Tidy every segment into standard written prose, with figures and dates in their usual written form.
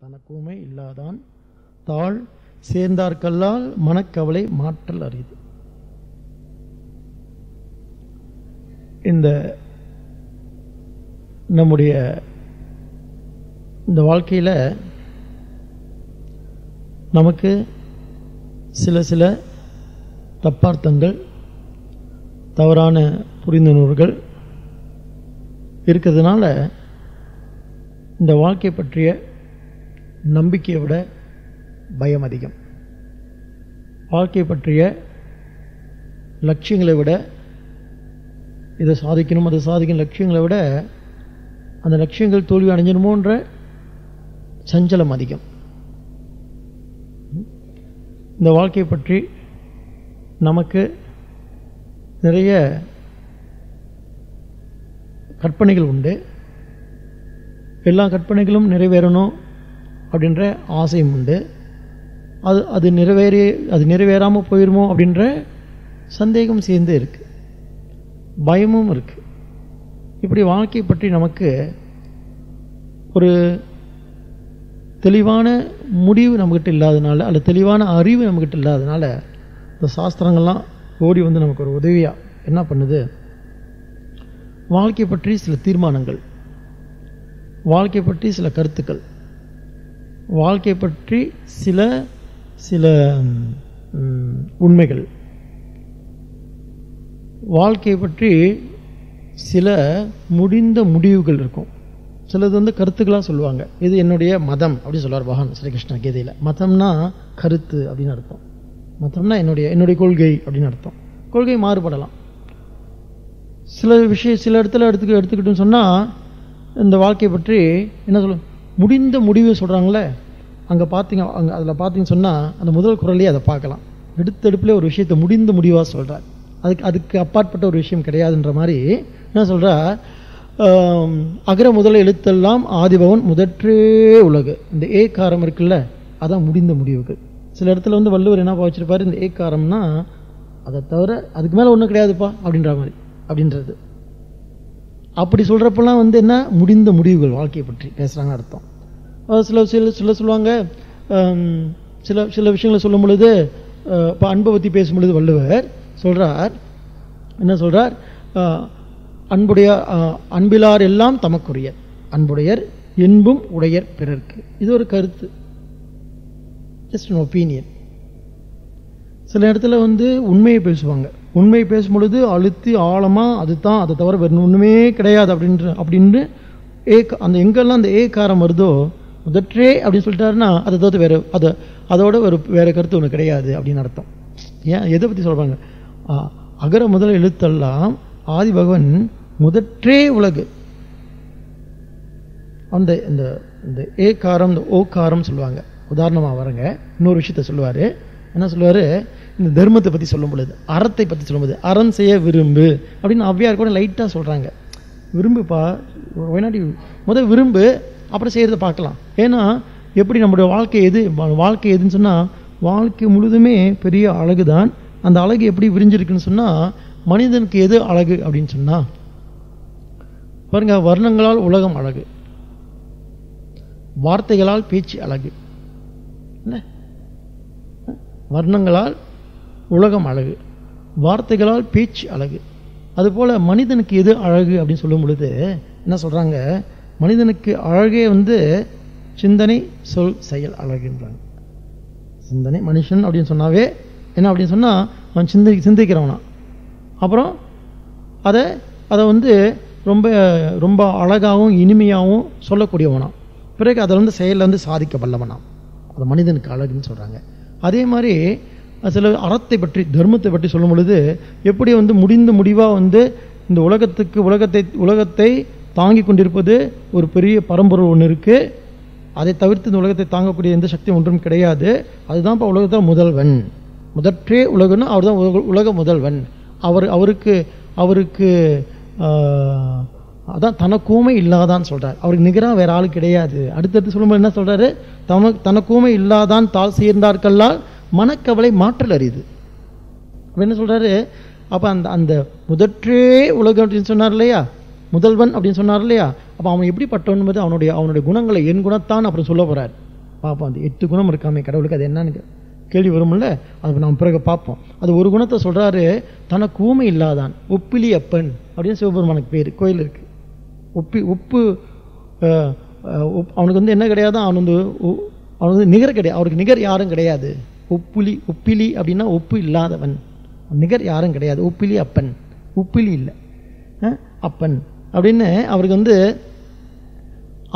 தனக்குமை இல்லாதான் தாழ் சேர்ந்தார்கல்லால் மனக்கவலை மாற்றல் அரிது. இந்த நம்முடைய இந்த வாழ்க்கையில் நமக்கு சில தப்பார்த்தங்கள், தவறான புரிந்துணர்வுகள் இருக்கிறதுனால இந்த வாழ்க்கை பற்றிய நம்பிக்கையை விட பயம் அதிகம். வாழ்க்கை பற்றிய லட்சியங்களை விட, இதை சாதிக்கணும் அதை சாதிக்கணும் லட்சியங்களை விட அந்த லட்சியங்கள் தோல்வி அடைஞ்சிடுமோன்ற சஞ்சலம் அதிகம். இந்த வாழ்க்கை பற்றி நமக்கு நிறைய கற்பனைகள் உண்டு. எல்லா கற்பனைகளும் நிறைவேறணும் அப்படின்ற ஆசையும் உண்டு. அது நிறைவேறாமல் போயிடுமோ அப்படின்ற சந்தேகம் சேர்ந்து இருக்கு, பயமும் இருக்கு. இப்படி வாழ்க்கை பற்றி நமக்கு ஒரு தெளிவான முடிவு நம்மகிட்ட இல்லாதனால, அல்லது தெளிவான அறிவு நம்மகிட்ட இல்லாதனால இந்த சாஸ்திரங்கள்லாம் ஓடி வந்து நமக்கு ஒரு உதவியா என்ன பண்ணுது, வாழ்க்கை பற்றி சில தீர்மானங்கள், வாழ்க்கை பற்றி சில கருத்துக்கள், வாழ்க்கை பற்றி சில சில உண்மைகள், வாழ்க்கை பற்றி சில முடிந்த முடிவுகள் இருக்கும். சிலது வந்து கருத்துக்களாக சொல்லுவாங்க. இது என்னுடைய மதம் அப்படின்னு சொல்லுவார் பகவான் ஸ்ரீகிருஷ்ண கீதையில். மதம்னா கருத்து அப்படின்னு அர்த்தம். மதம்னா என்னுடைய கொள்கை அப்படின்னு அர்த்தம். கொள்கை மாறுபடலாம். சில இடத்துல எடுத்துக்கிட்டோன்னு சொன்னால் இந்த வாழ்க்கையை பற்றி என்ன சொல்ல முடிந்த முடிவு சொல்கிறாங்களே, அதில் பார்த்தீங்கன்னு சொன்னால் அந்த முதல் குரலையே அதை பார்க்கலாம். எடுத்தெடுப்புலேயே ஒரு விஷயத்தை முடிந்த முடிவாக சொல்கிறார். அதுக்கு அப்பாற்பட்ட ஒரு விஷயம் கிடையாதுன்ற மாதிரி என்ன சொல்கிறார், அகர முதல எழுத்தெல்லாம் ஆதிபவன் முதற்றே உலகு. இந்த ஏகாரம் இருக்குல்ல, அதான் முடிந்த முடிவுகள். சில இடத்துல வந்து வள்ளுவர் என்ன வச்சிருப்பாரு, இந்த ஏகாரம்னா அதை தவிர அதுக்கு மேலே ஒன்றும் கிடையாதுப்பா அப்படின்ற மாதிரி அப்படின்றது. அப்படி சொல்கிறப்பெல்லாம் வந்து என்ன முடிந்த முடிவுகள் வாழ்க்கையை பற்றி பேசுகிறாங்க அர்த்தம். சில சொல்லுவாங்க, சில விஷயங்களை சொல்லும் பொழுது, இப்போ அன்பை பற்றி பேசும் பொழுது வள்ளுவர் சொல்கிறார், என்ன சொல்கிறார், அன்பிலார் எல்லாம் தமக்குரியர், அன்புடையர் என்பும் உடையர் பிறர்க்கு. இது ஒரு கருத்து, ஜஸ்ட் an ஒப்பீனியன். சில இடத்துல வந்து உண்மையை பேசுவாங்க. உண்மையை பேசும் பொழுது அழுத்தி ஆழமாக அதுதான், அதை தவிர வேறு ஒன்றுமே கிடையாது அப்படின்னு அந்த எங்கெல்லாம் அந்த ஏகாரம் வருதோ, முதற்றே அப்படின்னு சொல்லிட்டாருன்னா அதை தவிர அதோட வேற கருத்து ஒன்று கிடையாது அப்படின்னு அர்த்தம். ஏன் எதை பற்றி சொல்கிறாங்க, அகர முதல் எழுத்தெல்லாம் ஆதி பகவன் முதற்றே உலகு. அந்த இந்த ஏகாரம், இந்த ஓகாரம் சொல்லுவாங்க. உதாரணமாக வரங்க, இன்னொரு விஷயத்த சொல்லுவார். என்ன சொல்லுவார், இந்த தர்மத்தை பற்றி சொல்லும் பொழுது, அறத்தை பற்றி சொல்லும்போது, அறம் செய்ய விரும்பு அப்படின்னு அவ்வியார் கூட லைட்டாக சொல்கிறாங்க. விரும்புப்பா, முதல் விரும்பு, அப்புறம் செய்கிறத பார்க்கலாம். ஏன்னா எப்படி நம்முடைய வாழ்க்கை எதுன்னு சொன்னால், வாழ்க்கை முழுதுமே பெரிய அழகு தான். அந்த அழகு எப்படி விரிஞ்சிருக்குன்னு சொன்னால், மனிதனுக்கு எது அழகு அப்படின்னு சொன்னால் பாருங்க, வர்ணங்களால் உலகம் அழகு, வார்த்தைகளால் பேச்சு அழகு. வர்ணங்களால் உலகம் அழகு, வார்த்தைகளால் பேச்சு அழகு. அதுபோல் மனிதனுக்கு எது அழகு அப்படின்னு சொல்லும் பொழுது என்ன சொல்கிறாங்க, மனிதனுக்கு அழகே வந்து சிந்தனை, சொல், செயல் அழகுன்றாங்க. சிந்தனை, மனுஷன் அப்படின்னு சொன்னாவே என்ன அப்படின்னு சொன்னால் அவன் சிந்திக்கிறவனா, அப்புறம் அதை வந்து ரொம்ப ரொம்ப அழகாகவும் இனிமையாகவும் சொல்லக்கூடியவனா, பிறகு அதில் வந்து செயலில் வந்து சாதிக்க வல்லவனாம். அது மனிதனுக்கு அழகுன்னு சொல்கிறாங்க. அதே மாதிரி சில அறத்தை பற்றி, தர்மத்தை பற்றி சொல்லும் பொழுது எப்படி வந்து முடிந்த முடிவாக வந்து இந்த உலகத்தை தாங்கி கொண்டிருப்பது ஒரு பெரிய பரம்பொருள் ஒன்று இருக்குது. அதை தவிர்த்து இந்த உலகத்தை தாங்கக்கூடிய எந்த சக்தியும் ஒன்றும் கிடையாது. அதுதான் இப்போ உலகத்தான் முதல்வன், முதற்றே உலகன்னா அவர் தான் உலக முதல்வன். அவருக்கு அதான் தனக்கூமை இல்லாதான் சொல்கிறார். அவருக்கு நிகராக வேற ஆள் கிடையாது. அடுத்தடுத்து சொல்லும்போது என்ன சொல்கிறாரு, தனக்கூமை இல்லாதான் தாழ் சேர்ந்தார்கல்லால் மனக்கவலை மாற்றல் அரிது அப்படி என்ன சொல்கிறாரு. அப்போ அந்த முதற்றே உலகம் அப்படின்னு சொன்னார் இல்லையா, முதல்வன் அப்படின்னு சொன்னார் இல்லையா, அப்போ அவன் எப்படிப்பட்டவன் என்பது அவனுடைய குணங்களை, என் குணத்தான் அப்புறம் சொல்ல போகிறார். பார்ப்போம். அது 8 குணம் இருக்காமே கடவுளுக்கு, அது என்னன்னு கேள்வி வரும்ல, அது நாம் பிறகு பார்ப்போம். அது ஒரு குணத்தை சொல்றாரு, தனக்கு ஊமை இல்லாதான் ஒப்பிலி அப்பன் அப்படின்னு சிவபெருமானுக்கு பேர். கோயில் இருக்கு. உப்பு அவனுக்கு வந்து என்ன கிடையாது, அவனுக்கு நிகர் கிடையாது, அவருக்கு நிகர் யாரும் கிடையாது. ஒப்பிலி அப்படின்னா ஒப்பு இல்லாதவன், நிகர் யாரும் கிடையாது. ஒப்பிலி அப்பன், உப்பிலி இல்லை அப்பன் அப்படின்னு அவருக்கு வந்து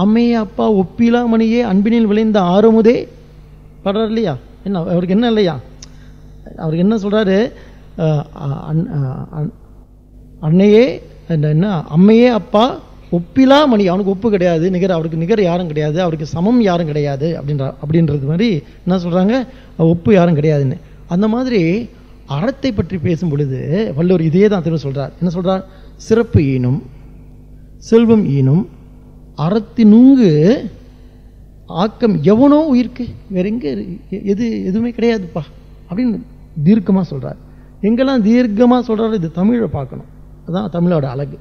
அம்மையே அப்பா ஒப்பிலா மணியே அன்பினில் விளைந்த ஆறுமுதே படுறார் இல்லையா. என்ன அவருக்கு என்ன இல்லையா, அவருக்கு என்ன சொல்றாரு, அன்னையே என்ன அம்மையே அப்பா ஒப்பிலா மணி, அவனுக்கு ஒப்பு கிடையாது, அவருக்கு நிகர் யாரும் கிடையாது, அவருக்கு சமம் யாரும் கிடையாது அப்படின்றது மாதிரி என்ன சொல்றாங்க, ஒப்பு யாரும் கிடையாதுன்னு. அந்த மாதிரி அறத்தை பற்றி பேசும் பொழுது வள்ளுவர் இதே தான் திரும்ப சொல்றார். என்ன சொல்றார், சிறப்பு ஈனும் செல்வம் ஈனும் அறத்தினுங்கு ஆக்கம் எவனோ உயிர்க்கு வேற எங்க எதுவுமே கிடையாதுப்பா அப்படின்னு தீர்க்கமா சொல்றார். எங்கெல்லாம் தீர்க்கமா சொல்றாரு, இது தமிழை பார்க்கணும். அதான் தமிழோட அழகு.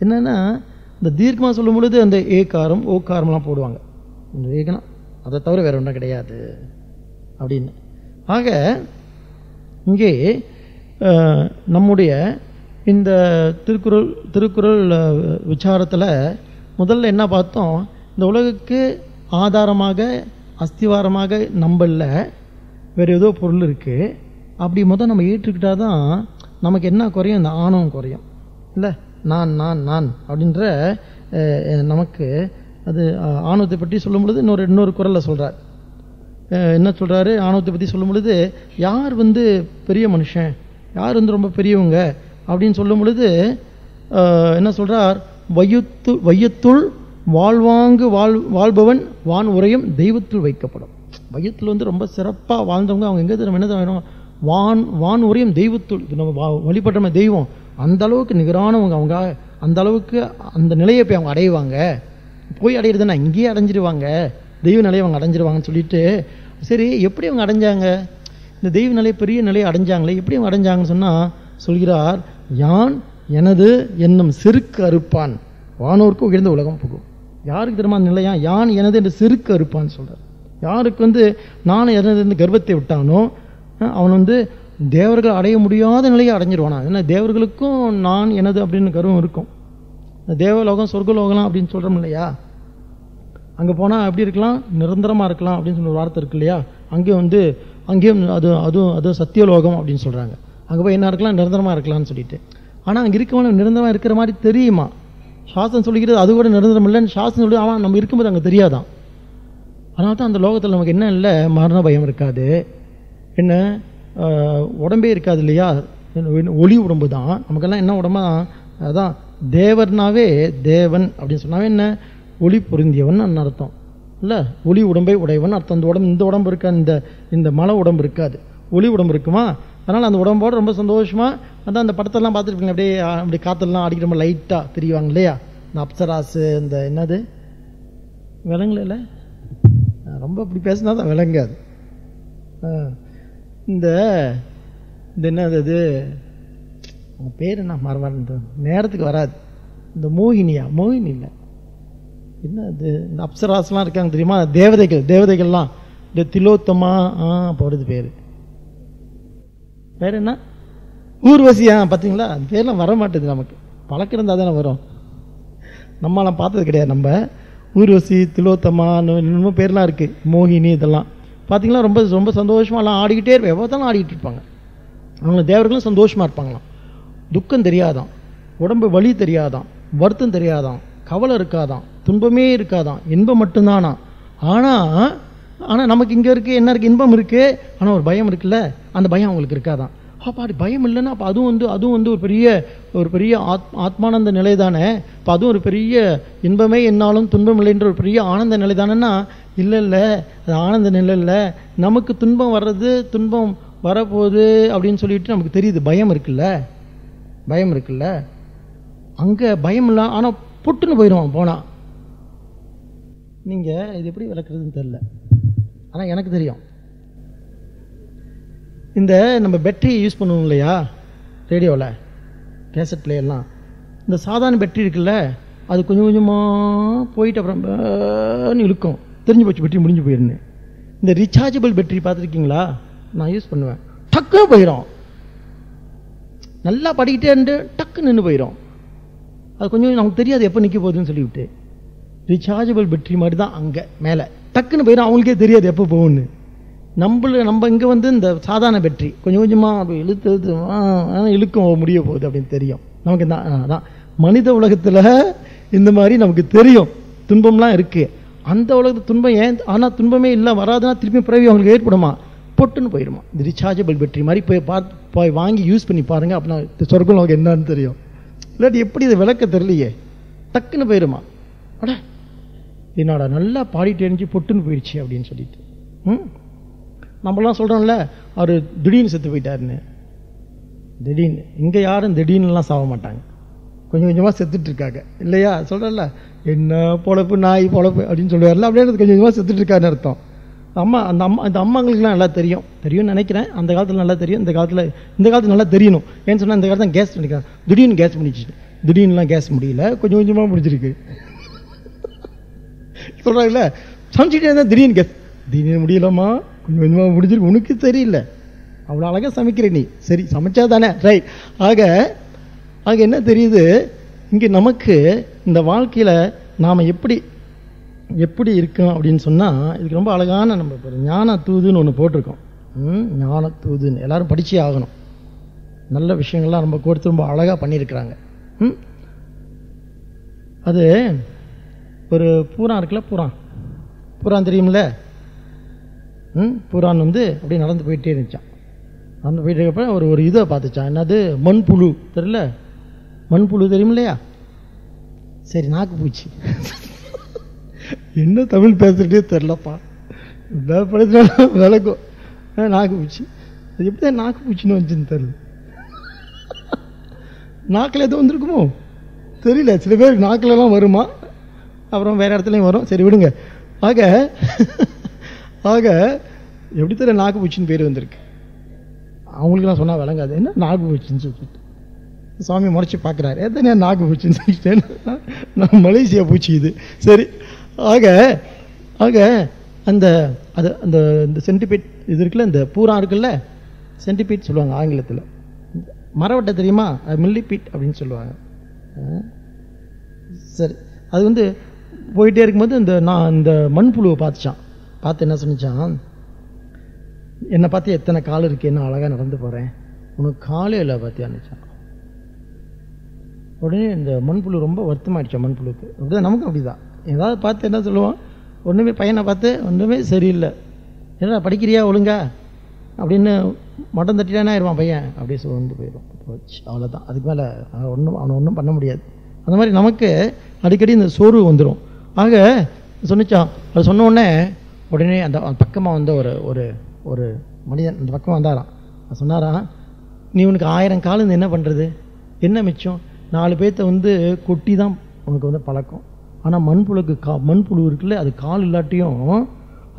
என்னன்னா இந்த தீர்க்கமா சொல்லும் பொழுது அந்த ஏகாரம் ஓகாரம்லாம் போடுவாங்க. இந்த ஏகனா அதை தவிர வேற ஒன்றும் கிடையாது அப்படின்னு. ஆக இங்கே நம்முடைய இந்த திருக்குறள் விசாரத்தில் முதல்ல என்ன பார்த்தோம், இந்த உலகுக்கு ஆதாரமாக அஸ்திவாரமாக நம்பல வேறு ஏதோ பொருள் இருக்குது. அப்படி முதல் நம்ம ஏற்றுக்கிட்டால் தான் நமக்கு என்ன குறையும், இந்த ஆணவம் குறையும் இல்லை. நான் நான் நான் அப்படின்ற நமக்கு அது ஆணவத்தை பற்றி சொல்லும் பொழுது இன்னொரு குறளில் சொல்கிறார். என்ன சொல்கிறாரு, ஆணவத்தை பற்றி சொல்லும் பொழுது யார் வந்து பெரிய மனுஷன், யார் வந்து ரொம்ப பெரியவங்க அப்படின்னு சொல்லும் பொழுது என்ன சொல்கிறார், வையத்துள் வாழ்வாங்கு வாழ்பவன் வான் உரையும் தெய்வத்துள் வைக்கப்படும். வையத்தில் வந்து ரொம்ப சிறப்பாக வாழ்ந்தவங்க அவங்க எங்கே நம்ம என்ன வேணும், வான் உரையும் தெய்வத்துள், நம்ம வழிபடுற தெய்வம் அந்த அளவுக்கு நிகரானவங்க, அவங்க அந்த அளவுக்கு அந்த நிலையை போய் அவங்க அடைவாங்க. போய் அடையிறதுன்னா இங்கேயே அடைஞ்சிருவாங்க, தெய்வ நிலையை அவங்க அடைஞ்சிருவாங்கன்னு சொல்லிட்டு, சரி எப்படி அவங்க அடைஞ்சாங்க, இந்த தெய்வ நிலை பெரிய நிலையை அடைஞ்சாங்களே எப்படி அவங்க அடைஞ்சாங்கன்னு சொன்னால் சொல்கிறார், யான் எனது என்னும் செருக்கு அறுப்பான் வானோருக்கு உயர்ந்த உலகம் புகும். யாருக்கு தெரியுமா நிலையா, யான் எனது என்று செருக்கு அறுப்பான்னு சொல்கிறார். யாருக்கு வந்து நான் எனது கர்வத்தை விட்டானோ அவன் வந்து தேவர்கள் அடைய முடியாத நிலையை அடைஞ்சிருவானா. ஏன்னா தேவர்களுக்கும் நான் எனது அப்படின்னு கர்வம் இருக்கும். தேவலோகம் சொர்க்கலோகம் அப்படின்னு சொல்கிறோம் இல்லையா, அங்கே போனால் எப்படி இருக்கலாம், நிரந்தரமாக இருக்கலாம் அப்படின்னு சொல்லி ஒரு வார்த்தை இருக்கு இல்லையா. அங்கேயும் அது சத்தியலோகம் அப்படின்னு சொல்கிறாங்க. அங்கே போய் என்ன இருக்கலாம், நிரந்தரமாக இருக்கலாம்னு சொல்லிட்டு. ஆனால் அங்கே இருக்கவன நிரந்தரமாக இருக்கிற மாதிரி தெரியுமா, சாஸ்திரம் சொல்லிக்கிறது அது கூட நிரந்தரம் இல்லைன்னு சாஸ்திரம் சொல்லி அவன் நம்ம இருக்கும்போது அங்கே தெரியாதான். அதனால தான் அந்த லோகத்தில் நமக்கு என்ன இல்லை, மரண பயம் இருக்காது, என்ன உடம்பே இருக்காது இல்லையா, ஒளி உடம்பு தான் நமக்கெல்லாம். என்ன உடம்பா, அதான் தேவர்னாவே தேவன் அப்படின்னு சொன்னாவே என்ன, ஒளி பொருந்தியவன் அர்த்தம் இல்லை, ஒளி உடம்பை உடையவன் அர்த்தம். இந்த உடம்பு இருக்கா, இந்த மலை உடம்பு இருக்காது, ஒளி உடம்பு இருக்குமா. அதனால் அந்த உடம்போடு ரொம்ப சந்தோஷமாக அதான் அந்த படத்தெல்லாம் பார்த்துருப்பீங்க, அப்படி காற்றெல்லாம் அடிக்கிற மாதிரி லைட்டாக தெரியுவாங்க இல்லையா, இந்த அப்சராசு இந்த என்னது விலங்குல ரொம்ப இப்படி பேசினா தான் விளங்காது. இந்த என்னது அது பேர் என்ன மறந்து நேரத்துக்கு வராது, இந்த மோகினி இல்லை என்ன அது, இந்த அப்சராஸ்லாம் இருக்காங்க தெரியுமா, தேவதைகள்லாம் இந்த திலோத்தமா போகிறது பேர் என்ன ஊர்வசியா பார்த்தீங்களா, அந்த பேர்லாம் வர மாட்டேது நமக்கு, பழக்கம் இருந்தால் தானே வரும். நம்மளாம் பார்த்தது கிடையாது. நம்ம ஊர்வசி திலோத்தமா இன்னும் பேர்லாம் இருக்குது, மோகினி இதெல்லாம் பார்த்தீங்களா ரொம்ப ரொம்ப சந்தோஷமாக எல்லாம் ஆடிக்கிட்டே இருப்பேன், எவ்வளோத்தாலும் ஆடிக்கிட்டு இருப்பாங்க. அவங்க தேவர்களும் சந்தோஷமாக இருப்பாங்களாம், துக்கம் தெரியாதான், உடம்பு வலி தெரியாதான், வருத்தம் தெரியாதான், கவலை இருக்காதான், துன்பமே இருக்காதான், இன்பம் மட்டும்தானா. ஆனால் நமக்கு இங்கே இருக்குது என்ன இருக்குது, இன்பம் இருக்குது, ஆனால் ஒரு பயம் இருக்குல்ல, அந்த பயம் அவங்களுக்கு இருக்காதான். அப்போ அப்படி பயம் இல்லைன்னா அப்போ அதுவும் வந்து ஒரு பெரிய ஆத்மானந்த நிலை தானே. இப்போ அதுவும் ஒரு பெரிய இன்பமே என்னாலும் துன்பம் இல்லைன்ற ஒரு பெரிய ஆனந்த நிலை தானேன்னா, இல்லை அது ஆனந்த நிலை இல்லை, நமக்கு துன்பம் வர்றது, துன்பம் வரப்போகுது அப்படின்னு சொல்லிட்டு நமக்கு தெரியுது, பயம் இருக்குல்ல. அங்கே பயம் இல்லை, ஆனால் புட்டுன்னு போயிடுவான் போனால். நீங்கள் இது எப்படி விளக்குறதுன்னு தெரில, ஆனால் எனக்கு தெரியும். இந்த நம்ம பேட்டரி யூஸ் பண்ணுவோம் இல்லையா ரேடியோவில், கேசட் பிளேயர்லாம், இந்த சாதாரண பேட்டரி இருக்குல்ல, அது கொஞ்சம் கொஞ்சமாக போயிட்டு அப்புறம் இழுக்கும், தெரிஞ்சு போச்சு பேட்டரி முடிஞ்சு போயிருந்து. இந்த ரீசார்ஜபிள் பேட்டரி பார்த்துருக்கீங்களா? நான் யூஸ் பண்ணுவேன். டக்குன்னு போயிடும். நல்லா படிக்கிட்டே இருந்து டக்கு நின்று போயிடும். அது கொஞ்சம் நமக்கு தெரியாது எப்போ நிற்க போகுதுன்னு சொல்லிவிட்டு. ரீசார்ஜபிள் பேட்டரி மாதிரி தான் அங்கே மேலே டக்குன்னு போயிடும். அவங்களுக்கே தெரியாது எப்போ போகும்னு. நம்ம இங்கே வந்து இந்த சாதாரண பேட்டரி கொஞ்சம் கொஞ்சமாக அப்படி இழுக்கும் முடிய போகுது அப்படின்னு தெரியும் நமக்கு. அதான் மனித உலகத்தில் இந்த மாதிரி நமக்கு தெரியும் துன்பம்லாம் இருக்கு. அந்த உலகத்து துன்பம் ஏன், ஆனால் துன்பமே இல்லை வராதுன்னா திருப்பி பிறவி அவங்களுக்கு ஏற்படுமா? பொட்டுன்னு போயிடுமா. இந்த ரீசார்ஜபிள் பேட்டரி மாதிரி போய் வாங்கி யூஸ் பண்ணி பாருங்க. அப்படின்னா சொர்க்கம் நமக்கு என்னன்னு தெரியும். இல்லாட்டி எப்படி இதை விளக்க தெரியலையே, டக்குன்னு போயிடுமா. அட என்னோட நல்லா பாடிட்டு எரிஞ்சு பொட்டுன்னு போயிடுச்சு அப்படின்னு சொல்லிட்டு. நம்மளாம் சொல்கிறோம்ல அவர் திடீர்னு செத்து போயிட்டாருன்னு. திடீர்னு இங்கே யாரும் திடீர்னுலாம் சாக மாட்டாங்க, கொஞ்சம் கொஞ்சமாக செத்துட்டு இருக்காங்க இல்லையா? சொல்கிறேன்ல என்ன பொழப்பு நாய் பொழப்பு அப்படின்னு சொல்லுவார்ல, அப்படியே கொஞ்சம் கொஞ்சமாக செத்துட்டு இருக்காருன்னு அர்த்தம். அந்த அம்மாங்களுக்குலாம் நல்லா தெரியும்னு நினைக்கிறேன். அந்த காலத்தில் நல்லா தெரியும், இந்த காலத்தில் நல்லா தெரியணும். ஏன்னு சொன்னால் இந்த காலத்தில் கேஸ் பண்ணிக்கிறாங்க. திடீர்னு கேஸ் முடிச்சு, திடீர்னுலாம் கேஸ் முடியல, கொஞ்சம் கொஞ்சமாக முடிச்சிருக்கு சொல்கிறாங்கல்ல. சமைச்சிட்டே இருந்தால் திடீர்னு கேஸ், திடீர்னு முடியலம்மா கொஞ்சம் கொஞ்சமாக முடிஞ்சிருக்கு. உனக்கு தெரியல, அவ்வளோ அழகாக சமைக்கிற நீ, சரி சமைச்சா தானே ரைட். ஆக என்ன தெரியுது இங்கே நமக்கு இந்த வாழ்க்கையில் நாம் எப்படி இருக்கோம் அப்படின்னு சொன்னால், இதுக்கு ரொம்ப அழகான நம்ம ஞான தூதுன்னு ஒன்று போட்டிருக்கோம். ஞான தூதுன்னு எல்லாரும் படிச்சே ஆகணும். நல்ல விஷயங்கள்லாம் நம்ம கொடுத்து ரொம்ப அழகாக பண்ணியிருக்கிறாங்க. அது ஒரு பூரான் இருக்குல்ல, பூரான் தெரியுமில்ல? பூரான் வந்து அப்படியே நடந்து போயிட்டே இருந்துச்சான். நடந்து போயிட்டு இருக்கப்ப ஒரு இதை பார்த்துச்சான். என்னது? மண்புழு தெரியல? மண்புழு தெரியும் இல்லையா? சரி, நாக்கு பூச்சி. என்ன தமிழ் பேசுறதே தெரிலப்பா, விளக்கும். நாக்கு பூச்சி, அது எப்படிதான் நாக்கு பூச்சின்னு வந்துச்சுன்னு தெரியல. நாக்கில் எதுவும் வந்திருக்குமோ தெரியல. சில பேர் நாக்கிலலாம் வருமா, அப்புறம் வேற இடத்துலையும் வரும். சரி விடுங்க. ஆக எப்படி தெரியல நாக்கு பூச்சின்னு பேர் வந்திருக்கு. அவங்களுக்குலாம் சொன்னால் விளங்காது. என்ன நாக்கு பூச்சின்னு சொல்லிட்டு சுவாமி முறைச்சி பார்க்குறாரு. எத்தனை நாக்கு பூச்சின்னு சொல்லிட்டேன் நான், மலேசியா பூச்சி இது. சரி, ஆக அந்த சென்டிபீட் இது இருக்குல்ல, இந்த பூரா இருக்குல்ல, சென்டிபீட் சொல்லுவாங்க ஆங்கிலத்தில். மரவட்டை தெரியுமா? மில்லிபீட் அப்படின்னு சொல்லுவாங்க. சரி, அது வந்து போயிட்டே இருக்கும்போது இந்த மண்புழுவை பார்த்து என்ன சொன்னிச்சான், என்னை பார்த்து எத்தனை கால் இருக்கு, என்ன அழகாக நடந்து போகிறேன், உனக்கு காலே இல்லை பார்த்தியான்னுச்சான். உடனே இந்த மண்புழு ரொம்ப வருத்தமாயிடுச்சா. மண்புழுக்கு அப்படிதான், நமக்கும் அப்படிதான். ஏதாவது பார்த்து என்ன சொல்லுவான், ஒன்றுமே பையனை பார்த்து ஒன்றுமே சரியில்லை, என்ன படிக்கிறியா ஒழுங்கா அப்படின்னு மட்டம் தட்டிட்டானே ஆயிடுவான் பையன், அப்படியே சோர்ந்து போயிடும். போச்சு, அவ்வளோதான். அதுக்கு மேலே அவனை ஒன்றும் பண்ண முடியாது. அந்த மாதிரி நமக்கு அடிக்கடி இந்த சோர்வு வந்துடும். ஆக சொன்னிச்சான். அது சொன்ன உடனே அந்த பக்கமாக வந்த ஒரு மனிதன் அந்த பக்கம் வந்தாராம். சொன்னாராம், நீ உனக்கு 1000 கால் இருந்து என்ன பண்ணுறது, என்ன மிச்சம்? 4 பேர்த்த வந்து கொட்டி தான் உனக்கு வந்து பழக்கம். ஆனால் மண்புழு இருக்குல்ல, அது கால் இல்லாட்டியும்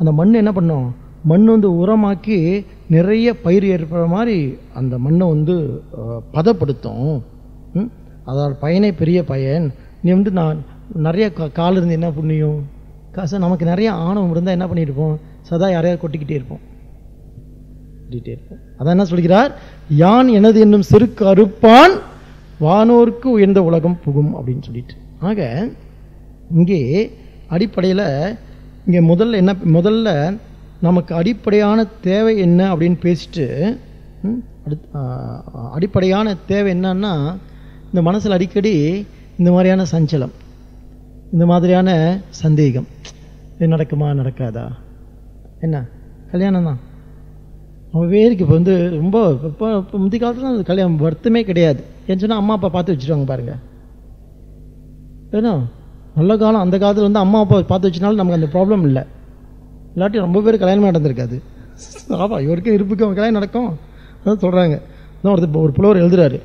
அந்த மண் என்ன பண்ணும், மண் வந்து உரமாக்கி நிறைய பயிர் ஏற்படுற மாதிரி அந்த மண்ணை வந்து பதப்படுத்தும். அதோட பயனே பெரிய பயன். நீ வந்து நான் நிறைய கால் இருந்து என்ன புண்ணியம், காசு நமக்கு நிறைய ஆணவம் இருந்தால் என்ன பண்ணியிருப்போம், சதா யாரையாவது கொட்டிக்கிட்டே இருப்போம். அதான் என்ன சொல்கிறார், யான் எனது என்னும் செருக்கு அறுப்பான் வானோருக்கு உயர்ந்த உலகம் புகும் அப்படின்னு சொல்லிட்டு. ஆக இங்கே அடிப்படையில் இங்கே முதல்ல நமக்கு அடிப்படையான தேவை என்ன அப்படின்னு பேசிட்டு, அடிப்படையான தேவை என்னன்னா, இந்த மனசில் அடிக்கடி இந்த மாதிரியான சஞ்சலம், இந்த மாதிரியான சந்தேகம், இது நடக்குமா நடக்காதா, என்ன கல்யாணம் தான் அவன் வேருக்கு இப்போ வந்து ரொம்ப இப்போ முந்தைய காலத்தில் அந்த கல்யாணம் வருத்தமே கிடையாது. ஏன்னு சொன்னால் அம்மா அப்பா பார்த்து வச்சுருவாங்க பாருங்க. ஏன்னா நல்ல காலம், அந்த காலத்தில் வந்து அம்மா அப்பா பார்த்து வச்சுனாலும் நமக்கு அந்த ப்ராப்ளம் இல்லை. இல்லாட்டி ரொம்ப பேர் கல்யாணமே நடந்திருக்காது. ஆப்பா இவருக்கும் இருப்புக்கு அவன் கல்யாணம் நடக்கும் அதான் சொல்கிறாங்க. அதான் ஒரு புலவர் எழுதுறாரு.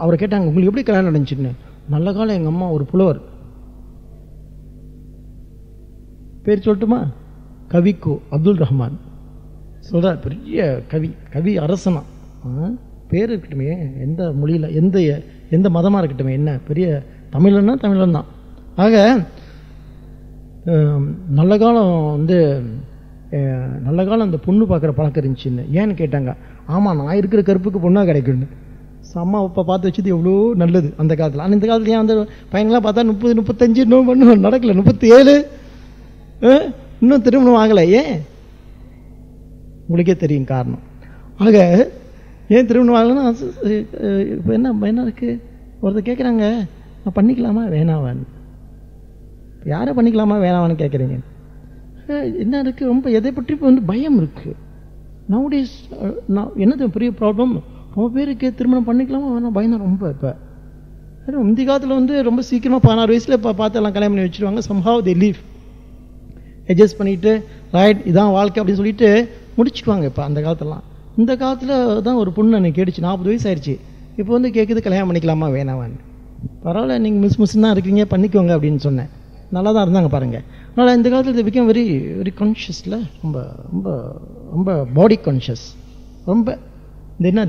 அவரை கேட்டாங்க, உங்களுக்கு எப்படி கல்யாணம் நடந்துச்சுன்னு. நல்ல காலம் எங்கள் அம்மா ஒரு புலவர், பேர் சொல்லட்டுமா, கவிக்கோ அப்துல் ரஹ்மான் சொல்கிறார். பெரிய கவி அரசனா, பேர் இருக்கட்டுமே, எந்த மொழியில் எந்த மதமாக இருக்கட்டுமே, என்ன பெரிய தமிழன்னா தமிழன் தான். ஆக நல்ல காலம் வந்து நல்ல காலம் அந்த பொண்ணு பார்க்குற பழக்கம் இருந்துச்சுன்னு. ஏன்னு கேட்டாங்க. ஆமாம், நான் இருக்கிற கருப்புக்கு பொண்ணாக கிடைக்குன்னு. அம்மா அப்பா பார்த்து வச்சது எவ்வளோ நல்லது அந்த காலத்தில். ஆனால் இந்த காலத்தில் ஏன் அந்த பையங்களாம் பார்த்தா 30 35 இன்னும் பண்ண நடக்கலை, 37 இன்னும் திருமணம் ஆகலை. ஏன்? உங்களுக்கே தெரியும் காரணம். ஆக ஏன் திருமணம் ஆகலைன்னா இப்போ என்ன இருக்குது, ஒருத்தர் கேட்குறாங்க, நான் பண்ணிக்கலாமா வேணாவான்னு. யாரை பண்ணிக்கலாமா வேணாவான்னு கேட்குறீங்க. என்ன இருக்குது, ரொம்ப எதை பற்றி இப்போ பயம் இருக்குது. நவுடேஸ் என்னது பெரிய ப்ராப்ளம், ரொம்ப பேருக்கு திருமணம் பண்ணிக்கலாமா வேணாம் பயம் தான் ரொம்ப. இப்போ இந்த காலத்தில் ரொம்ப சீக்கிரமாக 16 வயசில் இப்போ பார்த்து எல்லாம் கல்யாணம் பண்ணி வச்சுருவாங்க. somehow they leave, அட்ஜஸ்ட் பண்ணிவிட்டு ரைட் இதான் வாழ்க்கை அப்படின்னு சொல்லிட்டு முடிச்சுக்குவாங்க. இப்போ அந்த காலத்துலலாம். இந்த காலத்தில் தான் ஒரு பொண்ணு எனக்கு கேட்டுச்சு, 40 வயசு ஆயிடுச்சு, இப்போ கேட்குது கல்யாணம் பண்ணிக்கலாமா வேணாவான்னு. பரவாயில்ல, நீங்கள் மிஸ் தான் இருக்கீங்க, பண்ணிக்கோங்க அப்படின்னு சொன்னேன். நல்லா தான் இருந்தாங்க பாருங்கள். அதனால் இந்த காலத்தில் இது பிகம் வெரி வெரி கான்ஷியஸில், ரொம்ப ரொம்ப ரொம்ப பாடி கான்ஷியஸ். ரொம்ப இந்த என்ன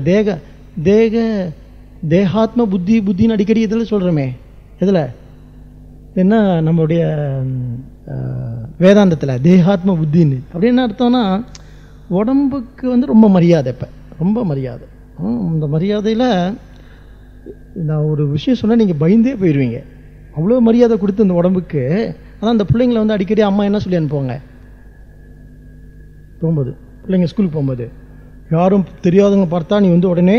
தேகாத்ம புத்தின்னு அடிக்கடி இதில் சொல்கிறோமே. இதில் என்ன நம்மளுடைய வேதாந்தத்தில் தேகாத்ம புத்தின்னு அப்படி என்ன அர்த்தம்னா, உடம்புக்கு ரொம்ப மரியாதை. இப்போ ரொம்ப மரியாதை. இந்த மரியாதையில் நான் ஒரு விஷயம் சொன்னால் நீங்கள் பயந்தே போயிடுவீங்க. அவ்வளோ மரியாதை கொடுத்து இந்த உடம்புக்கு. ஆனால் அந்த பிள்ளைங்களை அடிக்கடி அம்மா என்ன சொல்லி அனுப்புவாங்க போகும்போது, பிள்ளைங்க ஸ்கூலுக்கு போகும்போது, யாரும் தெரியாதவங்க பார்த்தா நீ உடனே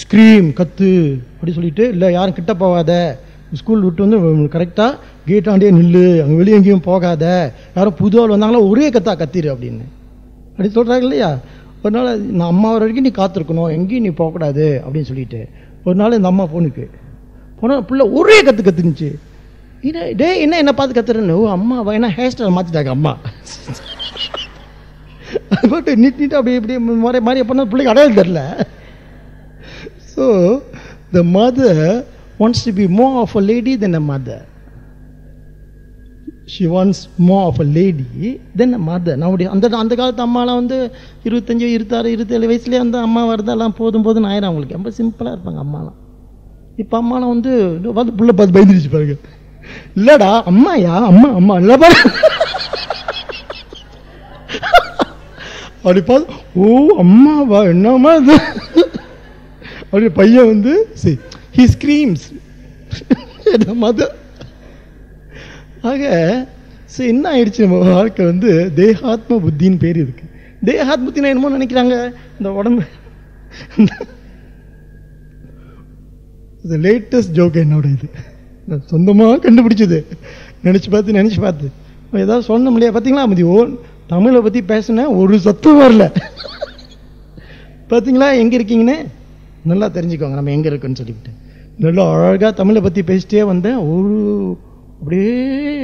ஸ்க்ரீம் கத்து அப்படி சொல்லிட்டு, இல்லை யாரும் கிட்ட போகாத, ஸ்கூல் விட்டு கரெக்டாக கேட்டாண்டே நில்லு, அங்கே வெளியே எங்கேயும் போகாத, யாரும் புது ஆள் வந்தாங்களா ஒரே கத்திரு அப்படின்னு அப்படி சொல்கிறாங்க இல்லையா. ஒரு நாள் நான் அம்மா வர வரைக்கும் நீ காத்திருக்கணும், எங்கேயும் நீ போகக்கூடாது அப்படின்னு சொல்லிட்டு ஒரு நாள் இந்த அம்மா பொண்ணுக்கு போனால் பிள்ளை ஒரே கத்துனுச்சு. டே என்ன பார்த்து கத்துறேன்னு, ஓ அம்மா என்ன ஹேர் ஸ்டைல் மாற்றிட்டாங்க அம்மா. அது போட்டு நீட்டாக அப்படி இப்படி மாதிரி பண்ண பிள்ளைக்கு அடையாளம் தெரில. So the mother wants to be more of a lady than a mother. She wants more of a lady than a mother. நம்முடைய அந்த காலத்து அம்மாலாம் 25 26 27 வயசுலேயே அந்த அம்மா வரதெல்லாம் போதும் ஆயிரம். அவங்களுக்கு ரொம்ப சிம்பிளாக இருப்பாங்க அம்மாலாம். இப்போ அம்மாலாம் புள்ள பார்த்து பயந்துருச்சு பாருங்க. இல்லடா அம்மாயா, அம்மா இல்லை பாரு அப்படி பார்த்து, ஓ அம்மாவா என்னம்மா இது அப்படி பையன் சரி he screams mother. ஆக என்ன ஆயிடுச்சு, நம்ம வாழ்க்கை தேகாத்ம புத்தின்னு பேர் இருக்கு. தேகாத்ம புத்தினா என்னமோ நினைக்கிறாங்க இந்த உடம்பு. லேட்டஸ்ட் ஜோக் என்னோட இது நான் சொந்தமாக கண்டுபிடிச்சது. நினச்சி பார்த்து ஏதாவது சொன்ன முடியாது. பார்த்தீங்களா மதி தமிழை பற்றி பேசின ஒரு சத்தம் வரல. பார்த்தீங்களா எங்கே இருக்கீங்கன்னு நல்லா தெரிஞ்சுக்கோங்க நம்ம எங்கே இருக்குன்னு சொல்லிவிட்டு. நல்லா அழகாக தமிழை பற்றி பேசிட்டே வந்தேன். அப்படியே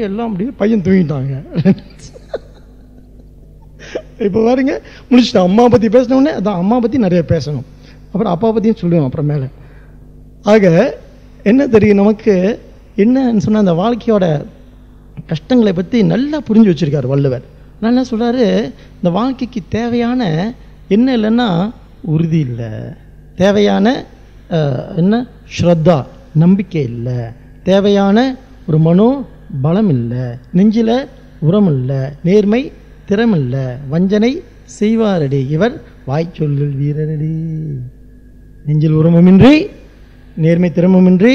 எல்லாம் அப்படியே பையன் தூங்கிட்டாங்க. இப்போ பாருங்க முடிச்சுட்டேன். அம்மா பற்றி பேசினோடனே அதான் அம்மா பற்றி நிறைய பேசணும், அப்புறம் அப்பா பற்றியும் சொல்லுவோம் அப்புறம் மேலே. ஆக என்ன தெரியும் நமக்கு என்னன்னு சொன்னால், அந்த வாழ்க்கையோட கஷ்டங்களை பற்றி நல்லா புரிஞ்சு வச்சிருக்காரு வள்ளுவர். நல்லா சொல்கிறாரு, இந்த வாழ்க்கைக்கு தேவையான என்ன இல்லைன்னா உறுதி இல்லை, தேவையான என்ன ஸ்ரத்தா நம்பிக்கை இல்லை, தேவையான ஒரு மனோ பலம் இல்லை, நெஞ்சில் உரம் இல்லை, நேர்மை திறம் இல்லை, வஞ்சனை செய்வாரடி இவர் வாய்ச்சொல்லில் வீரரடி. நெஞ்சில் உரமுமின்றி நேர்மை திறமுமின்றி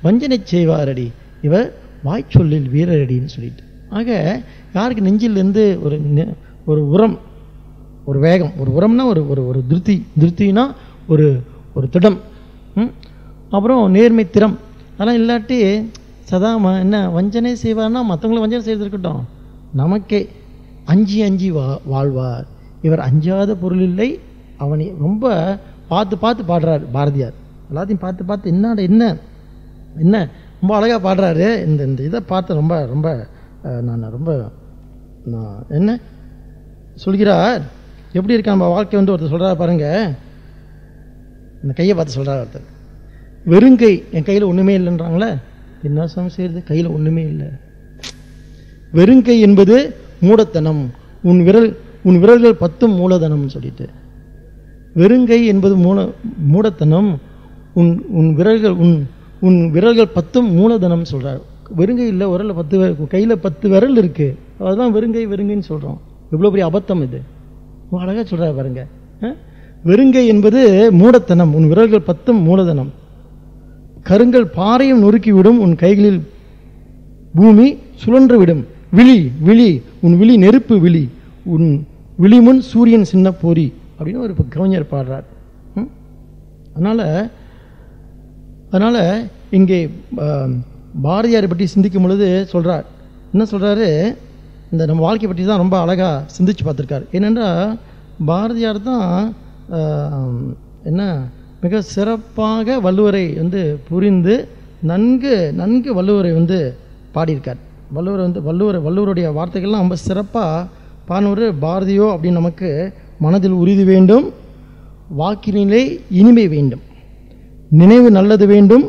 வஞ்சனை செய்வாரடி இவர் வாய்ச்சொல்லில் வீரரடின்னு சொல்லிட்டு. ஆக யாருக்கு நெஞ்சிலிருந்து ஒரு உரம், ஒரு வேகம், ஒரு உரம்னா ஒரு திருப்தினா ஒரு திடம், அப்புறம் நேர்மை திறம் அதெல்லாம் இல்லாட்டி சதா என்ன வஞ்சனை செய்வார்னா மற்றவங்களை வஞ்சனை செய்து இருக்கட்டும், நமக்கே அஞ்சி வாழ்வார் இவர் அஞ்சாத பொருள் இல்லை. அவனை ரொம்ப பார்த்து பாடுறார் பாரதியார். எல்லாத்தையும் பார்த்து என்ன ரொம்ப அழகாக பாடுறாரு. இந்த இதை பார்த்து ரொம்ப நான் என்ன சொல்கிறார், எப்படி இருக்கா நம்ம வாழ்க்கை ஒருத்தர் சொல்கிறார் பாருங்க. இந்த கையை பார்த்து சொல்கிறார் ஒருத்தர், வெறுங்கை என் கையில் ஒன்றுமே இல்லைன்றாங்களே, என்ன சமயம் செய்யறது, கையில் ஒன்றுமே இல்லை. வெறுங்கை என்பது மூடத்தனம், உன் விரல்கள் 10 மூலதனம் சொல்லிட்டு. வெறுங்கை என்பது மூடத்தனம், உன் விரல்கள் 10 மூலதனம் சொல்றார். வெறுங்கை இல்லை, கையில் 10 விரல் இருக்கு, அதுதான் வெறுங்கைன்னு சொல்றோம். எவ்வளோ பெரிய அபத்தம் இது! அழகாக சொல்கிறார் பாருங்க. வெறுங்கை என்பது மூடத்தனம், உன் விரல்கள் 10 மூலதனம். கருங்கல் பாறையும் நொறுக்கிவிடும், உன் கைகளில் பூமி சுழன்று விடும். விழி விழி, உன் விழி நெருப்பு விழி, உன் விழிமுன் சூரியன் சின்ன பொறி அப்படின்னு ஒரு கவிஞர் பாடுறார். அதனால இங்கே பாரதியாரை பற்றி சிந்திக்கும் பொழுது சொல்றார், என்ன சொல்றாரு, இந்த நம்ம வாழ்க்கை பற்றி தான் ரொம்ப அழகா சிந்திச்சு பார்த்துருக்காரு. ஏனென்றால் பாரதியார் தான் என்ன மிக சிறப்பாக வள்ளுவரை புரிந்து நன்கு வள்ளுவரை பாடியிருக்கார். வள்ளுவருடைய வார்த்தைகள்லாம் ரொம்ப சிறப்பாக பாடினவர் பாரதியோ அப்படின்னு நமக்கு மனதில் உறுதி வேண்டும், வாக்கினிலே இனிமை வேண்டும், நினைவு நல்லது வேண்டும்,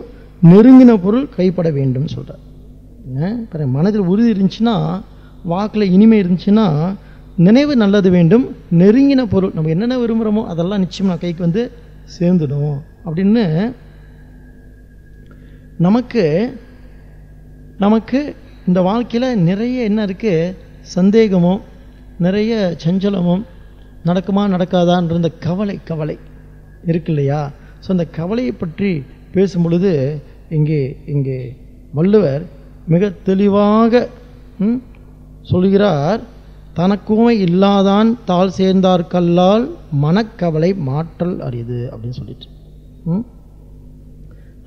நெருங்கின பொருள் கைப்பட வேண்டும் சொல்கிறார். மனதில் உறுதி இருந்துச்சுன்னா, வாக்கில் இனிமை இருந்துச்சுன்னா, நினைவு நல்லது வேண்டும், நெருங்கின பொருள் நம்ம என்னென்ன விரும்புகிறோமோ அதெல்லாம் நிச்சயம் நான் கைக்கு சேர்ந்துடும் அப்படின்னு நமக்கு இந்த வாழ்க்கையில் நிறைய என்ன இருக்குது, சந்தேகமும் நிறைய சஞ்சலமும், நடக்குமா நடக்காதான்ற இந்த கவலை இருக்கு இல்லையா? ஸோ அந்த கவலையை பற்றி பேசும் பொழுது இங்கே வள்ளுவர் மிக தெளிவாக சொல்கிறார், தனக்குமை இல்லாதான் தாழ் சேர்ந்தார் கல்லால் மனக்கவலை மாற்றல் அரிது அப்படின்னு சொல்லிட்டு.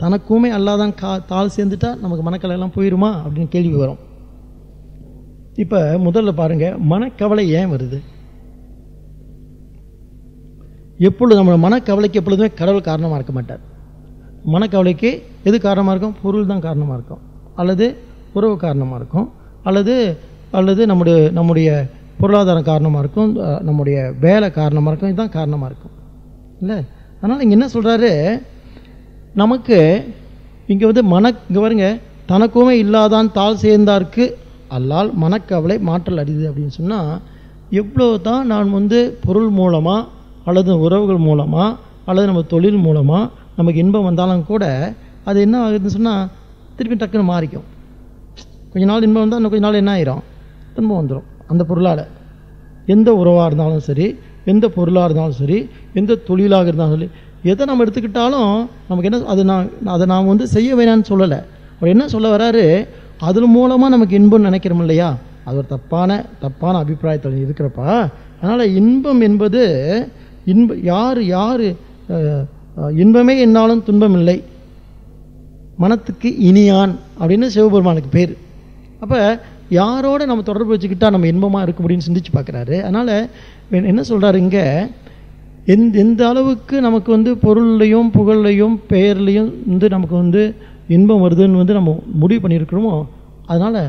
தனக்குமே அல்லாதான் தாழ் சேர்ந்துட்டா நமக்கு மனக்கவலையெல்லாம் போயிடுமா அப்படின்னு கேள்வி வரும். இப்போ முதல்ல பாருங்க, மனக்கவலை ஏன் வருது? எப்பொழுது நம்ம மனக்கவலைக்கு எப்பொழுதுமே கடவுள் காரணமாக இருக்க மாட்டார். மனக்கவலைக்கு எது காரணமாக இருக்கும்? பொருள் தான் காரணமாக இருக்கும், அல்லது உறவு காரணமாக இருக்கும், அல்லது நம்முடைய பொருளாதாரம் காரணமாக இருக்கும், நம்முடைய வேலை காரணமாக இருக்கும், இதுதான் காரணமாக இருக்கும் இல்லை? அதனால் இங்கே என்ன சொல்கிறாரு, நமக்கு இங்கே இங்கே பாருங்க, தனக்குமே இல்லாதான் தாழ் சேர்ந்தார்க்கு அல்லால் மனக்கவலை மாற்றல் அரிது அப்படின்னு சொன்னால், எவ்வளோ தான் நான் பொருள் மூலமாக அல்லது உறவுகள் மூலமாக அல்லது நம்ம தொழில் மூலமாக நமக்கு இன்பம் வந்தாலும் கூட அது என்ன ஆகுதுன்னு சொன்னால் திருப்பி டக்குன்னு மாறிக்கும். கொஞ்ச நாள் இன்பம் வந்தால் இன்னும் கொஞ்ச நாள் என்ன ஆயிரும், துன்பம் வந்துடும். அந்த பொருளால் எந்த உறவாக இருந்தாலும் சரி, எந்த பொருளாக இருந்தாலும் சரி, எந்த தொழிலாக இருந்தாலும் சரி, எதை நம்ம எடுத்துக்கிட்டாலும் நமக்கு என்ன அதை நாம் செய்ய வேணான்னு சொல்லலை. அவர் என்ன சொல்ல வராரு, அது மூலமாக நமக்கு இன்பம் நினைக்கிறோம் இல்லையா, அது ஒரு தப்பான அபிப்பிராயத்தில் இருக்கிறப்பா. அதனால் இன்பம் என்பது யார் இன்பமே என்னாலும் துன்பம் இல்லை, மனத்துக்கு இனியான் அப்படின்னு சிவபெருமானுக்கு பேர். அப்போ யாரோட நம்ம தொடர்பு வச்சுக்கிட்டா நம்ம இன்பமாக இருக்கும் அப்படின்னு சிந்திச்சு பார்க்குறாரு. அதனால் என்ன சொல்கிறாரு இங்கே, எந்த அளவுக்கு நமக்கு பொருள்லையும் புகழ்லையும் பெயர்லையும் நமக்கு இன்பம் வருதுன்னு நம்ம முடிவு பண்ணியிருக்கிறோமோ, அதனால்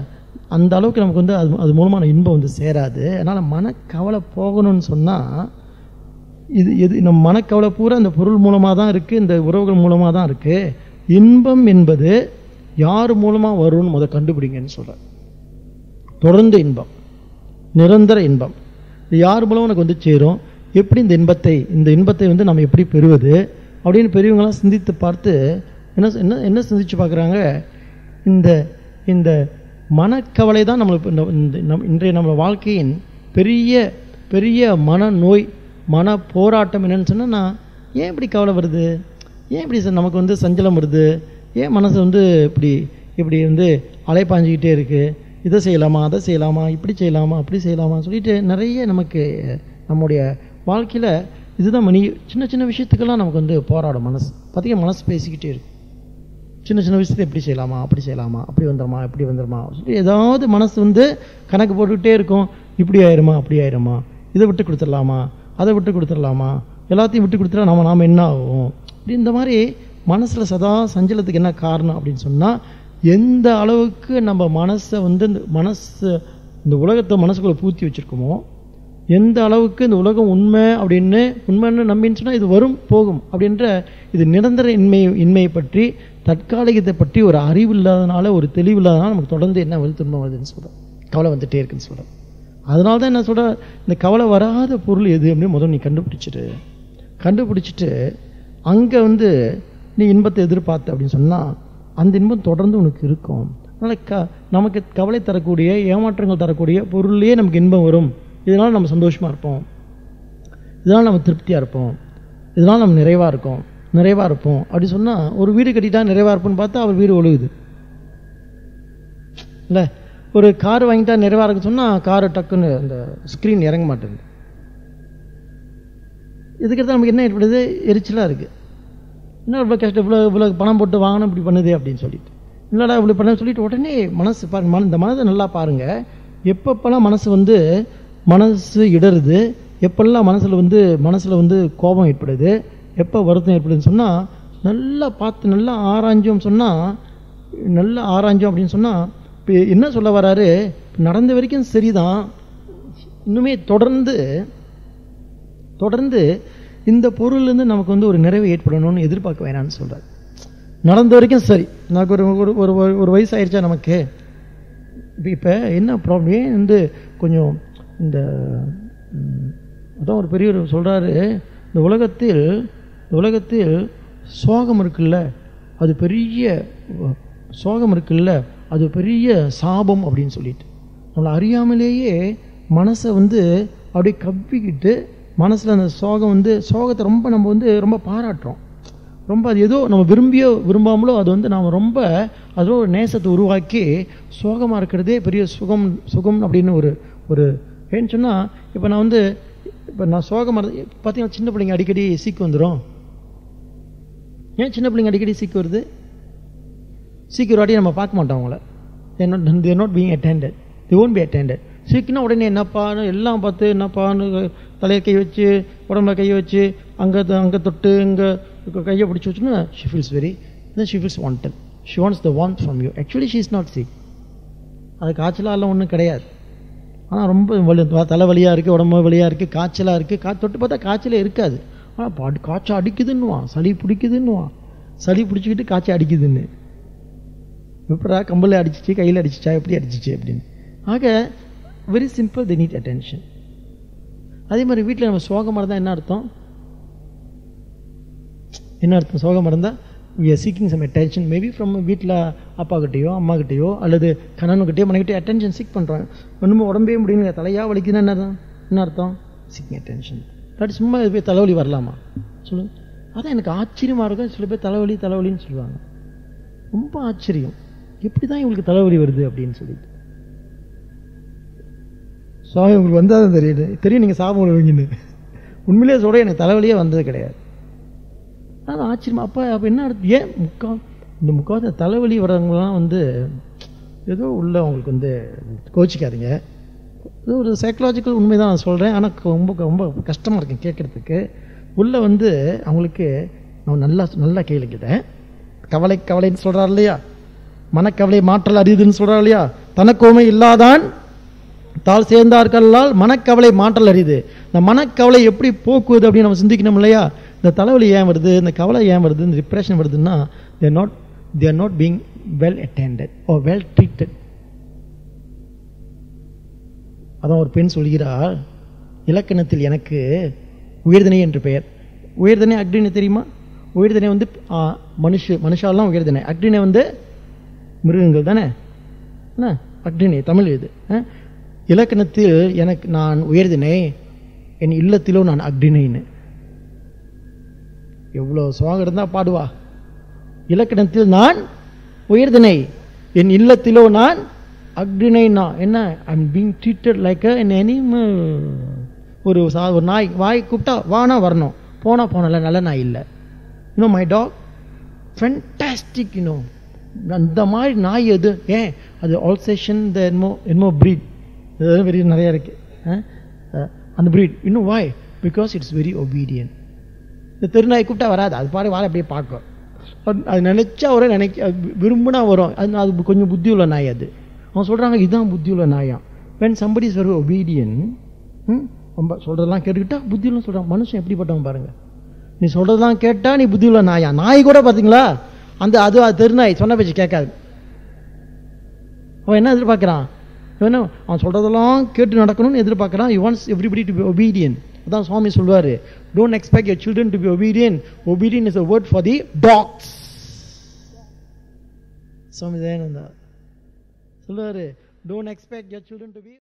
அந்த அளவுக்கு நமக்கு அது மூலமான இன்பம் சேராது. அதனால் மனக்கவலை போகணும்னு சொன்னால் எது நம்ம மனக்கவலை பூரா இந்த பொருள் மூலமாக தான் இருக்குது, இந்த உறவுகள் மூலமாக தான் இருக்குது. இன்பம் என்பது யார் மூலமாக வரும்னு கண்டுபிடிங்கன்னு சொல்கிறார். தொடர்ந்து இன்பம், நிரந்தர இன்பம், இது யார் மூலம் உனக்கு சேரும், எப்படி இந்த இன்பத்தை நம்ம எப்படி பெறுவது அப்படின்னு பெரியவங்களாம் சிந்தித்து பார்த்து என்ன சிந்திச்சு பார்க்குறாங்க, இந்த மனக்கவலை தான் நம்மளுக்கு இன்றைய நம்ம வாழ்க்கையின் பெரிய மனநோய், மன போராட்டம். என்னன்னு சொன்னால், ஏன் இப்படி கவலை வருது, ஏன் இப்படி நமக்கு சஞ்சலம் வருது, ஏன் மனசு இப்படி அலைப்பாஞ்சிக்கிட்டே இருக்குது, இதை செய்யலாமா அதை செய்யலாமா, இப்படி செய்யலாமா அப்படி செய்யலாமா சொல்லிட்டு நிறைய நமக்கு நம்முடைய வாழ்க்கையில் இதுதான் சின்ன விஷயத்துக்கெல்லாம் நமக்கு போராடும் மனசு. பார்த்திங்கன்னா மனசு பேசிக்கிட்டே இருக்கும், சின்ன விஷயத்தை எப்படி செய்யலாமா அப்படி செய்யலாமா, அப்படி வந்துடுமா இப்படி வந்துடுமா சொல்லி ஏதாவது மனசு கணக்கு போட்டுக்கிட்டே இருக்கும். இப்படி ஆயிருமா அப்படி ஆயிருமா, இதை விட்டு கொடுத்துடலாமா அதை விட்டு கொடுத்துடலாமா, எல்லாத்தையும் விட்டு கொடுத்துட்டா நாம் என்ன ஆகும், இப்படி இந்த மாதிரி மனசில் சதா சஞ்சலத்துக்கு என்ன காரணம் அப்படின்னு சொன்னால், எந்த அளவுக்கு நம்ம மனசை இந்த உலகத்தை மனசுக்குள்ளே பூத்தி வச்சுருக்கோமோ, எந்த அளவுக்கு இந்த உலகம் உண்மைன்னு நம்பின்னு சொன்னால் இது வரும் போகும் அப்படின்ற இது நிரந்தர இன்மையை பற்றி, தற்காலிகத்தை பற்றி ஒரு அறிவு இல்லாதனால, ஒரு தெளிவு இல்லாதனால நமக்கு தொடர்ந்து என்ன துன்பம் வருதுன்னு சொல்கிறோம், கவலை வந்துட்டே இருக்குன்னு சொல்கிறோம். அதனால தான் என்ன சொல்கிற, இந்த கவலை வராத பொருள் எது அப்படின்னு முதல்ல நீ கண்டுபிடிச்சிட்டு அங்கே நீ இன்பத்தை எதிர்பார்த்த அப்படின்னு சொன்னால் அந்த இன்பம் தொடர்ந்து உனக்கு இருக்கும். அதனால் நமக்கு கவலை தரக்கூடிய, ஏமாற்றங்கள் தரக்கூடிய பொருள்லேயே நமக்கு இன்பம் வரும் இதனால் நம்ம சந்தோஷமாக இருப்போம், இதனால் நம்ம திருப்தியாக இருப்போம், இதனால் நம்ம நிறைவாக இருப்போம் அப்படி சொன்னால் ஒரு வீடு கட்டிட்டா நிறைவாக இருப்போம்னு பார்த்தா அவர் வீடு ஒழுகுது இல்லை. ஒரு கார் வாங்கிட்டா நிறைவாக இருக்கு சொன்னால் காரு டக்குன்னு அந்த ஸ்க்ரீன் இறங்க மாட்டேங்குது. இதுக்கு நமக்கு என்ன ஏற்படுது? எரிச்சலாக இருக்குது. என்ன இவ்வளோ கஷ்டம், இவ்வளோ பணம் போட்டு வாங்கணும் இப்படி பண்ணுது அப்படின்னு சொல்லிட்டு, இல்லைடா இவ்வளோ பண்ண சொல்லிட்டு உடனே மனசு பாருங்க, இந்த மனதை நல்லா பாருங்கள். எப்பப்பெல்லாம் மனசு இடருது, எப்பெல்லாம் மனசில் வந்து கோபம் ஏற்படுது, எப்போ வருத்தம் ஏற்படுதுன்னு சொன்னால் நல்லா பார்த்து நல்லா ஆராய்ஞ்சோம் அப்படின்னு சொன்னால் இப்போ என்ன சொல்ல வராரு, நடந்த வரைக்கும் சரிதான், இன்னுமே தொடர்ந்து இந்த பொருள்லேருந்து நமக்கு வந்து ஒரு நிறைவு ஏற்படணும்னு எதிர்பார்க்க வேணான்னு சொல்கிறார். நடந்த வரைக்கும் சரி, நமக்கு ஒரு வயசு ஆயிடுச்சா நமக்கு, இப்போ என்ன ப்ராப்ளம் வந்து கொஞ்சம் இந்த அதான் ஒரு பெரியவர் சொல்கிறாரு, இந்த உலகத்தில் சோகம் இருக்குல்ல, அது பெரிய சாபம் அப்படின்னு சொல்லிட்டு நம்மளை அறியாமலேயே மனசை வந்து அப்படியே கவ்விக்கிட்டு மனசில் அந்த சோகத்தை நம்ம ரொம்ப பாராட்டுறோம். ரொம்ப அது ஏதோ நம்ம விரும்பாமலோ அது வந்து நாம் ரொம்ப அதோ ஒரு நேசத்தை உருவாக்கி சோகமாக இருக்கிறதே பெரிய சுகம் அப்படின்னு ஒரு ஏன்னு சொன்னால் இப்போ நான் சோகமாக பார்த்தீங்கன்னா சின்ன பிள்ளைங்க அடிக்கடி சீக்கு வந்துடும். ஏன் சின்ன பிள்ளைங்க அடிக்கடி சீக்கு வருது? சீக்கு ஒரு வாட்டி நம்ம பார்க்க மாட்டோம் அவங்கள. தேர் not being attended, they won't be attended. சீக்குன்னா உடனே என்னப்பான்னு எல்லாம் பார்த்து என்னப்பான்னு தலையை கை வச்சு உடம்புல கையை வச்சு அங்கே தொட்டு இங்கே கையை பிடிச்சி வச்சுன்னா she feels wanted. She wants the warmth from you. Actually she is not sick. அது காய்ச்சலாலாம் ஒன்றும் கிடையாது. ஆனால் ரொம்ப தலைவலியாக இருக்குது, உடம்பு வலியாக இருக்குது, காய்ச்சலாக இருக்குது. தொட்டு பார்த்தா காய்ச்சலே இருக்காது. ஆனால் காய்ச்சல் அடிக்குதுன்னுவான், சளி பிடிக்குதுன்னுவான், சளி பிடிச்சிக்கிட்டு காய்ச்சல் அடிக்குதுன்னு. எப்படா கம்பலில் அடிச்சிச்சு, கையில் அடிச்சிச்சா, எப்படி அடிச்சிச்சு அப்படின்னு. ஆக very simple, they need attention. அதே மாதிரி வீட்டில் நம்ம சோகமாக இருந்தால் என்ன அர்த்தம்? சோகமாக இருந்தால் we are seeking some attention, maybe from வீட்டில் அப்பா கிட்டேயோ அம்மா கிட்டேயோ அல்லது கணவன்கிட்டயோ மனைவிட்டே அட்டென்ஷன் சீக் பண்ணுறோம். ஒன்றுமே உடம்பே முடியுங்க, தலையாக வலிக்குதுன்னா என்ன அர்த்தம்? Seeking attention. இல்லாட்டி சும்மா இது போய் தலைவலி வரலாமா சொல்லுங்க. அதான் எனக்கு ஆச்சரியமாக இருக்கும். சில பேர் தலைவலின்னு சொல்லுவாங்க. ரொம்ப ஆச்சரியம், எப்படி தான் இவங்களுக்கு தலைவலி வருது அப்படின்னு சொல்லிட்டு. சுவாமி உங்களுக்கு வந்தால் தெரியும் நீங்கள் சாபம் விழுவீங்கன்னு. உண்மையிலே சொல்ல எனக்கு தலைவலியே வந்தது கிடையாது. அது ஆச்சரியமா. அப்போ என்ன அர்த்தம்? ஏன் முக்காவது தலைவலி வர்றவங்களாம் ஏதோ உள்ள அவங்களுக்கு கோச்சிக்காதீங்க. இது ஒரு சைக்கலாஜிக்கல் உண்மை தான் நான் சொல்கிறேன். ஆனால் ரொம்ப கஷ்டமாக இருக்கேன் கேட்குறதுக்கு. உள்ள அவங்களுக்கு நான் நல்லா கேளுக்கிட்டேன். கவலைன்னு சொல்கிறார் இல்லையா, மனக்கவலை மாற்றல் அறியுதுன்னு சொல்கிறார் இல்லையா. தனக்கோமை இல்லாதான் தாள் சேர்ந்தார்களால் மனக்கவலை மாற்றல் அறியுது. இந்த மனக்கவலை எப்படி போக்குவது அப்படின்னு நம்ம சிந்திக்கணும் இல்லையா. இந்த தலைவலி ஏன் வருது, இந்த கவலை ஏன் வருது, இந்த டிப்ரெஷன் வருதுன்னா they are not being well attended or well treated. அதான் ஒரு பெண் சொல்கிறார், இலக்கணத்தில் எனக்கு உயர்தனை என்று பெயர். உயர்தனை அக்னினை தெரியுமா? உயர்தனை மனுஷாலாம் உயர்தனை, அக்னினை மிருகங்கள் தானே. அக்னினை தமிழ் இது. இலக்கணத்தில் எனக்கு நான் உயர்தினை, என் இல்லத்திலோ நான் அக்னினைன்னு. எவ்வளோ சுவாகம் இருந்தால் பாடுவா. இலக்கணத்தில் நான் உயர்தினை, என் இல்லத்திலோ நான் அக்னினைனா என்ன? I'm being treated like an animal. ஒரு நாய் வாய் கூப்பிட்டா வானா வரணும், போனல நல்ல நாய் இல்லை. My dog fantastic. அந்த மாதிரி நாய் எது? ஏன் அது ஆல்சேஷன் த என்மோ ப்ரீட் வெரி நிறையா இருக்கு. அந்த ப்ரீட் இன்னும் வாய் பிகாஸ் இட்ஸ் வெரி ஒபீடியன்ட். இந்த தெருநாய் கூப்பிட்டா வராது, அது பாரு வாழை அப்படியே பார்க்கும். அது நினைச்சா விரும்பினா வரும். அது கொஞ்சம் புத்தி உள்ள நாய். அது அவன் சொல்கிறாங்க இதுதான் புத்தி உள்ள நாயாம். when somebody is very obedient, ரொம்ப சொல்கிறதெல்லாம் கேட்டுக்கிட்டா புத்தி உள்ள சொல்கிறான். மனுஷன் எப்படிப்பட்டவன் பாருங்க. நீ சொல்கிறதெல்லாம் கேட்டா நீ புத்தி உள்ள நாயா. நாய் கூட பார்த்தீங்களா அது தெருநாய் சொன்ன பேச்சு கேட்காது. அவன் என்ன எதிர்பார்க்குறான்? அவன் சொல்கிறதெல்லாம் கேட்டு நடக்கணும்னு எதிர்பார்க்குறான். he wants everybody to be obedient. அதான் சுவாமி சொல்லுவார், don't expect your children to be obedient. Obedient is a word for the dogs. சுவாமி தயானந்தா சொல்லுவார், don't expect your children to be